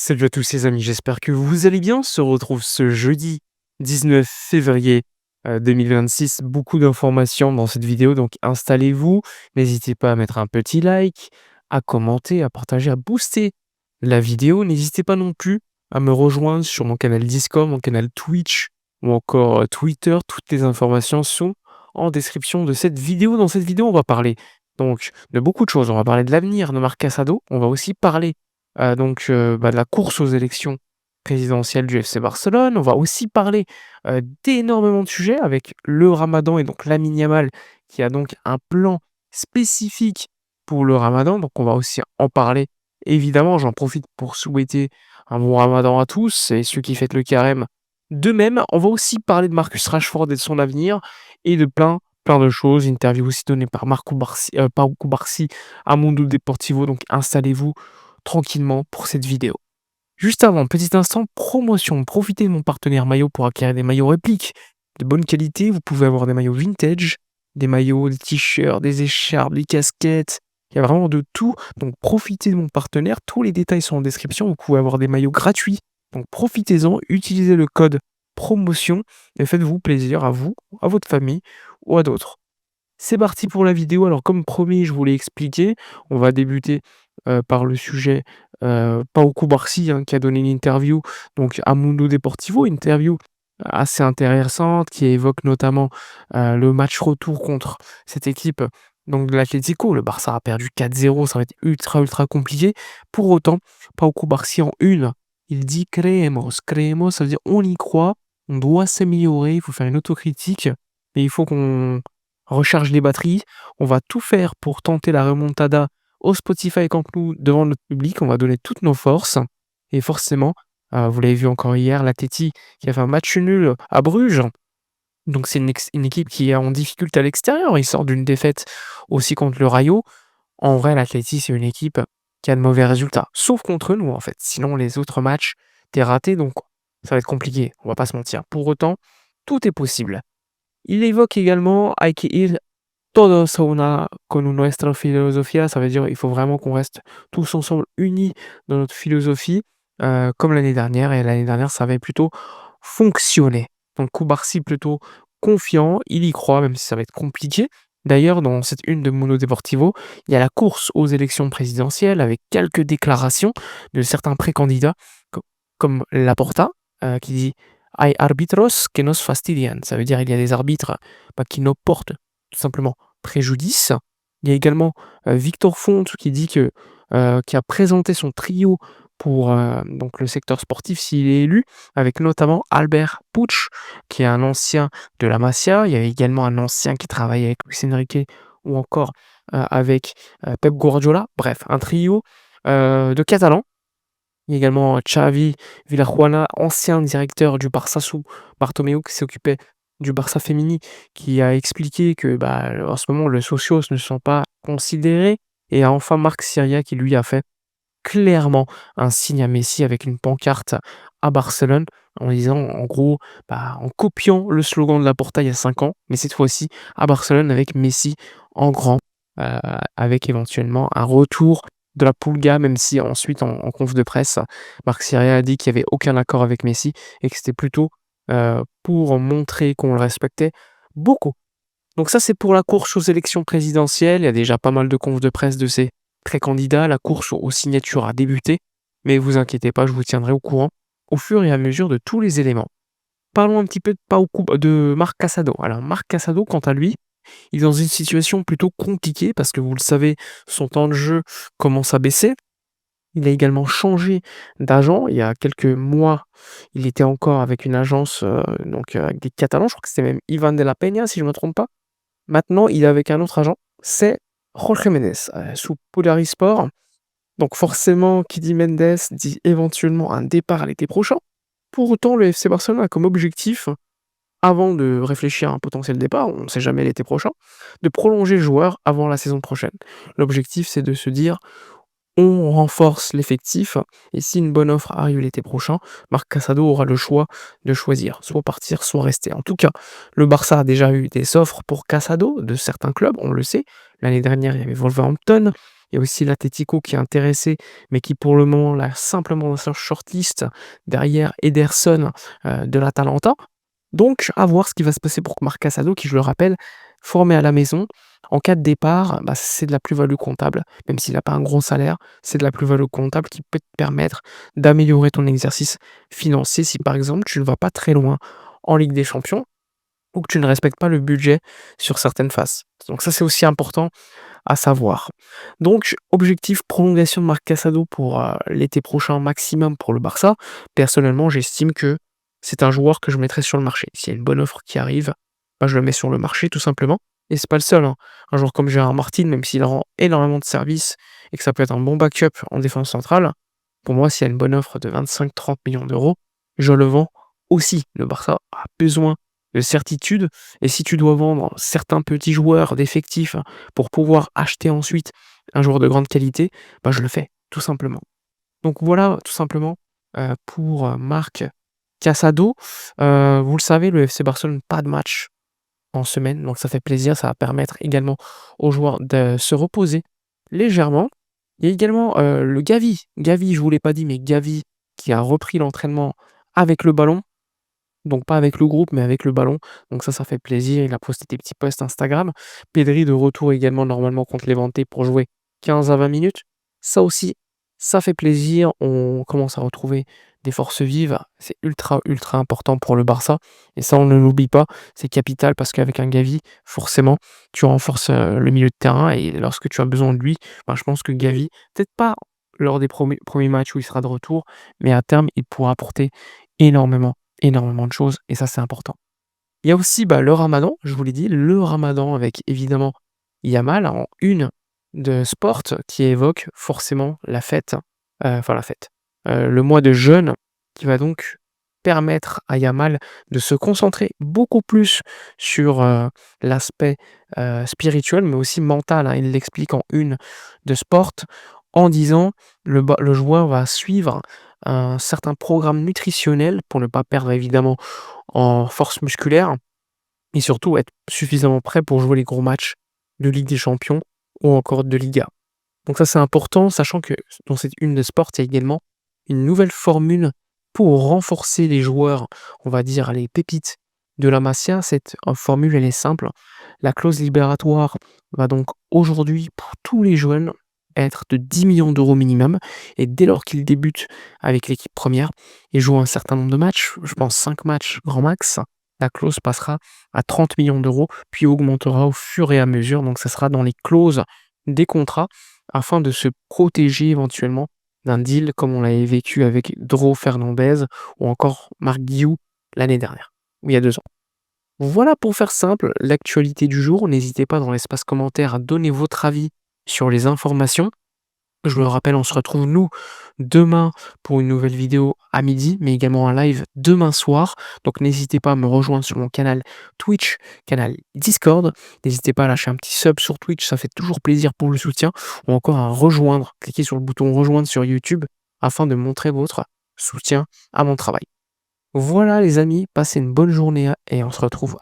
Salut à tous les amis, j'espère que vous allez bien. On se retrouve ce jeudi 19 février 2026. Beaucoup d'informations dans cette vidéo, donc installez-vous. N'hésitez pas à mettre un petit like, à commenter, à partager, à booster la vidéo. N'hésitez pas non plus à me rejoindre sur mon canal Discord, mon canal Twitch ou encore Twitter. Toutes les informations sont en description de cette vidéo. Dans cette vidéo, on va parler donc de beaucoup de choses. On va parler de l'avenir de Marc Casado. On va aussi parler de la course aux élections présidentielles du FC Barcelone. On va aussi parler, d'énormément de sujets avec le ramadan et donc Lamine Yamal qui a donc un plan spécifique pour le ramadan, donc on va aussi en parler. Évidemment, j'en profite pour souhaiter un bon ramadan à tous et ceux qui fêtent le carême de même. On va aussi parler de Marcus Rashford et de son avenir et de plein de choses. Interview aussi donnée par Pau Cubarsí à Mundo Deportivo, donc installez-vous tranquillement pour cette vidéo. Juste avant, petit instant promotion, profitez de mon partenaire maillot pour acquérir des maillots répliques de bonne qualité. Vous pouvez avoir des maillots vintage, des maillots, des t-shirts, des écharpes, des casquettes. Il y a vraiment de tout. Donc profitez de mon partenaire. Tous les détails sont en description. Vous pouvez avoir des maillots gratuits. Donc profitez-en, utilisez le code promotion et faites-vous plaisir à vous, à votre famille ou à d'autres. C'est parti pour la vidéo. Alors comme promis, je vous l'ai expliqué, on va débuter, par le sujet, Pau Cubarsí, hein, qui a donné une interview donc à Mundo Deportivo, interview assez intéressante qui évoque notamment, le match retour contre cette équipe donc de l'Atlético. Le Barça a perdu 4-0, ça va être ultra compliqué. Pour autant, Pau Cubarsí en une, il dit: «Creemos». Creemos, ça veut dire on y croit, on doit s'améliorer, il faut faire une autocritique et il faut qu'on recharge les batteries. On va tout faire pour tenter la remontada au Spotify Camp Nou devant notre public. On va donner toutes nos forces. Et forcément, vous l'avez vu encore hier, l'Atleti qui a fait un match nul à Bruges. Donc c'est une équipe qui est en difficulté à l'extérieur. Ils sortent d'une défaite aussi contre le Rayo. En vrai, l'Atleti, c'est une équipe qui a de mauvais résultats. Sauf contre nous, en fait. Sinon, les autres matchs, t'es raté. Donc ça va être compliqué. On va pas se mentir. Pour autant, tout est possible. Il évoque également hay que ir todos a una con nuestra filosofía, ça veut dire il faut vraiment qu'on reste tous ensemble unis dans notre philosophie, comme l'année dernière et l'année dernière ça avait plutôt fonctionné. Donc Cubarsí plutôt confiant, il y croit même si ça va être compliqué. D'ailleurs dans cette une de Mundo Deportivo, il y a la course aux élections présidentielles avec quelques déclarations de certains précandidats co comme Laporta, qui dit: «Hay árbitros que nos fastidian». Ça veut dire il y a des arbitres, qui nous portent tout simplement préjudice. Il y a également, Victor Font qui dit que, qui a présenté son trio pour, donc le secteur sportif s'il est élu, avec notamment Albert Puig, qui est un ancien de la Masia. Il y a également un ancien qui travaille avec Luis Enrique ou encore, avec, Pep Guardiola. Bref, un trio, de Catalans. Il y a également Xavi Villajuana, ancien directeur du Barça sous Bartomeu, qui s'occupait du Barça Femení, qui a expliqué que, en ce moment, les socios ne sont pas considérés. Et enfin Marc Syria qui lui a fait clairement un signe à Messi avec une pancarte à Barcelone en disant en gros, en copiant le slogan de Laporta il y a 5 ans, mais cette fois-ci à Barcelone avec Messi en grand, heu, avec éventuellement un retour de la Pulga, même si ensuite en conf de presse, Marc Syria a dit qu'il y avait aucun accord avec Messi et que c'était plutôt, pour montrer qu'on le respectait beaucoup. Donc ça, c'est pour la course aux élections présidentielles. Il y a déjà pas mal de confs de presse de ces précandidats. La course aux signatures a débuté, mais vous inquiétez pas, je vous tiendrai au courant au fur et à mesure de tous les éléments. Parlons un petit peu de Marc Casado. Alors Marc Casado, quant à lui, il est dans une situation plutôt compliquée parce que vous le savez, son temps de jeu commence à baisser. Il a également changé d'agent. Il y a quelques mois, il était encore avec une agence, avec des Catalans. Je crois que c'était même Ivan de la Peña, si je ne me trompe pas. Maintenant, il est avec un autre agent, c'est Jorge Mendes, sous Polaris Sport. Donc forcément, qui dit Mendes dit éventuellement un départ à l'été prochain. Pour autant, le FC Barcelone a comme objectif, avant de réfléchir à un potentiel départ, on ne sait jamais l'été prochain, de prolonger le joueur avant la saison prochaine. L'objectif, c'est de se dire: on renforce l'effectif et si une bonne offre arrive l'été prochain, Marc Casado aura le choix de choisir, soit partir, soit rester. En tout cas, le Barça a déjà eu des offres pour Casado de certains clubs, on le sait. L'année dernière, il y avait Wolverhampton, Il y a aussi l'Atlético qui est intéressé, mais qui pour le moment l'a simplement dans sa shortlist derrière Ederson, de l'Atalanta. Donc à voir ce qui va se passer pour Marc Casado qui, je le rappelle, formé à la maison. En cas de départ, bah, c'est de la plus-value comptable, même s'il a pas un gros salaire, c'est de la plus-value comptable qui peut te permettre d'améliorer ton exercice financier si, par exemple, tu ne vas pas très loin en Ligue des Champions ou que tu ne respectes pas le budget sur certaines phases. Donc ça, c'est aussi important à savoir. Donc objectif prolongation de Marc Casado pour, l'été prochain maximum pour le Barça. Personnellement, j'estime que c'est un joueur que je mettrai sur le marché. S'il y a une bonne offre qui arrive, bah, je le mets sur le marché tout simplement et c'est pas le seul, hein. Un joueur comme Gérard Martin, même s'il rend énormément de services et que ça peut être un bon backup en défense centrale, pour moi, s'il y a une bonne offre de 25-30 millions d'euros, je le vends aussi. Le Barça a besoin de certitude et si tu dois vendre certains petits joueurs d'effectifs pour pouvoir acheter ensuite un joueur de grande qualité, bah, je le fais, tout simplement. Donc voilà, tout simplement, pour, Marc Casado. Vous le savez, le FC Barcelone, pas de match en semaine, donc ça fait plaisir. Ça va permettre également aux joueurs de se reposer légèrement. Il y a également, le Gavi, je vous l'ai pas dit, mais Gavi qui a repris l'entraînement avec le ballon. Donc pas avec le groupe, mais avec le ballon. Donc ça fait plaisir. Il a posté des petits posts Instagram. Pedri de retour également normalement contre Levante pour jouer 15 à 20 minutes. Ça aussi, ça fait plaisir. On commence à retrouver des forces vives. C'est ultra, ultra important pour le Barça. Et ça, on ne l'oublie pas. C'est capital parce qu'avec un Gavi, forcément, tu renforces le milieu de terrain. Et lorsque tu as besoin de lui, ben, je pense que Gavi, peut-être pas lors des premiers matchs où il sera de retour, mais à terme, il pourra apporter énormément énormément de choses et ça, c'est important. Il y a aussi, bah, le ramadan, je vous l'ai dit, le ramadan avec évidemment Yamal en une de Sport qui évoque forcément la fête, enfin la fête, le mois de jeûne qui va donc permettre à Yamal de se concentrer beaucoup plus sur, l'aspect, spirituel mais aussi mental, hein. Il l'explique en une de Sport en disant: «Le joueur va suivre un certain programme nutritionnel pour ne pas perdre évidemment en force musculaire et surtout être suffisamment prêt pour jouer les gros matchs de Ligue des Champions ou encore de Liga. Donc ça, c'est important, sachant que dans cette une de Sport, il y a également une nouvelle formule pour renforcer les joueurs, on va dire les pépites de la Masia. Cette formule, elle est simple. La clause libératoire va donc aujourd'hui, pour tous les jeunes, être de 10 millions d'euros minimum. Et dès lors qu'ils débutent avec l'équipe première et jouent un certain nombre de matchs, je pense 5 matchs grand max, la clause passera à 30 millions d'euros, puis augmentera au fur et à mesure. Donc ça sera dans les clauses des contrats afin de se protéger éventuellement d'un deal comme on l'avait vécu avec Dro Fernandez ou encore Marc Guiou l'année dernière, ou il y a 2 ans. Voilà pour faire simple, l'actualité du jour. N'hésitez pas dans l'espace commentaire à donner votre avis sur les informations. Je vous le rappelle, on se retrouve nous demain pour une nouvelle vidéo à midi, mais également un live demain soir. Donc n'hésitez pas à me rejoindre sur mon canal Twitch, canal Discord. N'hésitez pas à lâcher un petit sub sur Twitch, ça fait toujours plaisir pour le soutien. Ou encore à rejoindre, cliquez sur le bouton rejoindre sur YouTube afin de montrer votre soutien à mon travail. Voilà les amis, passez une bonne journée et on se retrouve